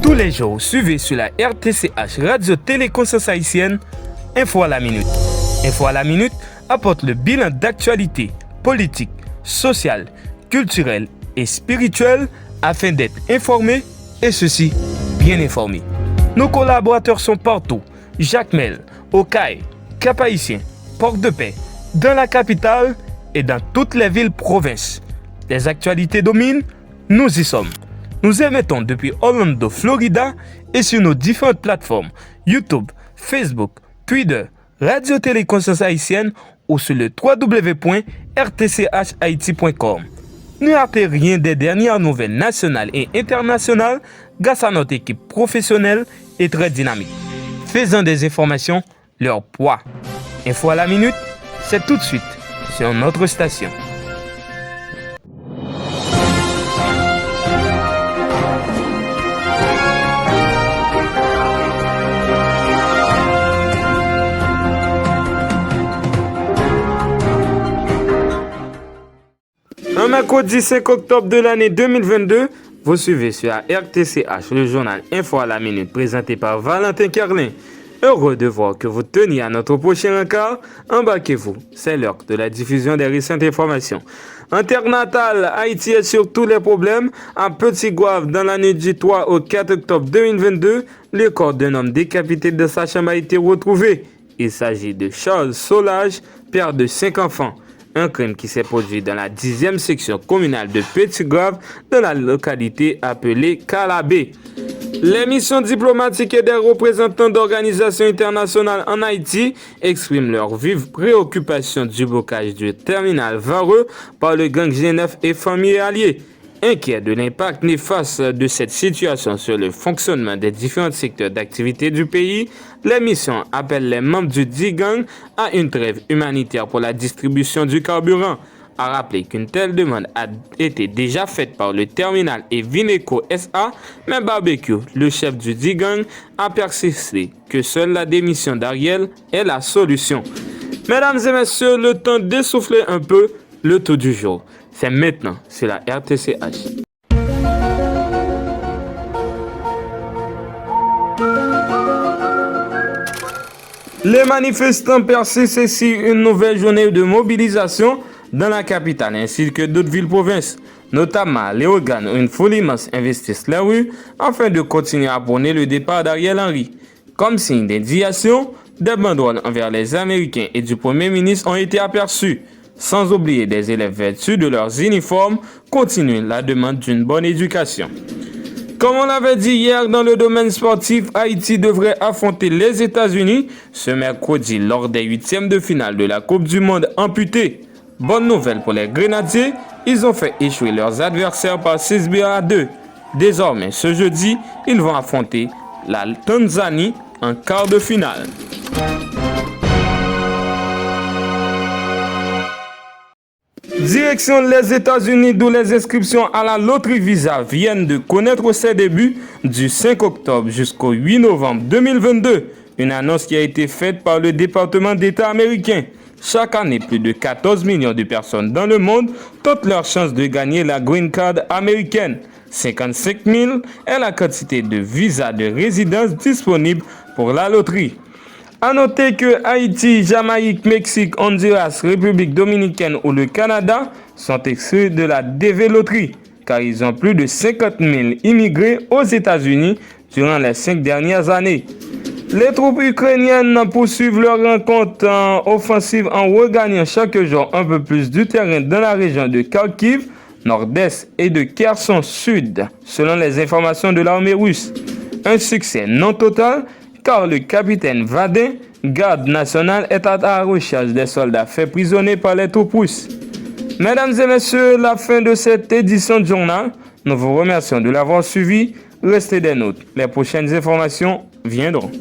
Tous les jours, suivez sur la RTCH Radio Téléconscience Haïtienne, Info à la Minute. Info à la Minute apporte le bilan d'actualité politique, sociale, culturelle et spirituelle afin d'être informé et ceci bien informé. Nos collaborateurs sont partout, Jacmel, Okaï, Cap-Haïtien, Port-de-Paix, dans la capitale et dans toutes les villes provinces. Les actualités dominent, nous y sommes. Nous émettons depuis Orlando, Florida et sur nos différentes plateformes YouTube, Facebook, Twitter, Radio Téléconscience Haïtienne ou sur le www.rtchaiti.com. Ne ratez rien des dernières nouvelles nationales et internationales grâce à notre équipe professionnelle et très dynamique, faisant des informations leur poids. Info à la minute, c'est tout de suite sur notre station. Un mercredi 5 octobre de l'année 2022, vous suivez sur la RTCH le journal Info à la Minute présenté par Valentin Carlin. Heureux de voir que vous teniez à notre prochain encart, embarquez-vous, c'est l'heure de la diffusion des récentes informations. En terre natale, Haïti est sur tous les problèmes. À Petit Goave, dans la nuit du 3 au 4 octobre 2022, le corps d'un homme décapité de sa chambre a été retrouvé. Il s'agit de Charles Solage, père de 5 enfants. Un crime qui s'est produit dans la 10e section communale de Petit-Goave, dans la localité appelée Calabé. Les missions diplomatiques et des représentants d'organisations internationales en Haïti expriment leur vive préoccupation du blocage du terminal Vareux par le gang G9 et familles alliées. Inquiets de l'impact néfaste de cette situation sur le fonctionnement des différents secteurs d'activité du pays, les missions appellent les membres du dit gang à une trêve humanitaire pour la distribution du carburant. À rappeler qu'une telle demande a été déjà faite par le terminal et Vineco SA, mais Barbecue, le chef du dit gang, a persisté que seule la démission d'Ariel est la solution. Mesdames et messieurs, le temps d'essouffler un peu, le tout du jour. C'est maintenant sur la RTCH. Les manifestants persistent ici une nouvelle journée de mobilisation dans la capitale ainsi que d'autres villes-provinces. Notamment, les organes une foule immense investissent les rues afin de continuer à prôner le départ d'Ariel Henry. Comme signe d'indignation, des banderoles envers les Américains et du Premier ministre ont été aperçues. Sans oublier des élèves vêtus de leurs uniformes, continuent la demande d'une bonne éducation. Comme on l'avait dit hier dans le domaine sportif, Haïti devrait affronter les États-Unis ce mercredi lors des huitièmes de finale de la Coupe du Monde amputée. Bonne nouvelle pour les Grenadiers, ils ont fait échouer leurs adversaires par 6-2. Désormais, ce jeudi, ils vont affronter la Tanzanie en quart de finale. Direction les États-Unis d'où les inscriptions à la loterie Visa viennent de connaître ses débuts du 5 octobre jusqu'au 8 novembre 2022. Une annonce qui a été faite par le département d'État américain. Chaque année, plus de 14 millions de personnes dans le monde tentent leur chance de gagner la Green Card américaine. 55 000 est la quantité de visas de résidence disponibles pour la loterie. A noter que Haïti, Jamaïque, Mexique, Honduras, République dominicaine ou le Canada sont exclus de la DV Loterie, car ils ont plus de 50 000 immigrés aux États-Unis durant les 5 dernières années. Les troupes ukrainiennes poursuivent leur rencontre offensive en regagnant chaque jour un peu plus du terrain dans la région de Kharkiv, nord-est et de Kherson sud, selon les informations de l'armée russe. Un succès non total, car le capitaine Vadin, garde nationale, est à la recherche des soldats faits prisonniers par les troupes russes. Mesdames et messieurs, la fin de cette édition de journal. Nous vous remercions de l'avoir suivi. Restez des nôtres. Les prochaines informations viendront.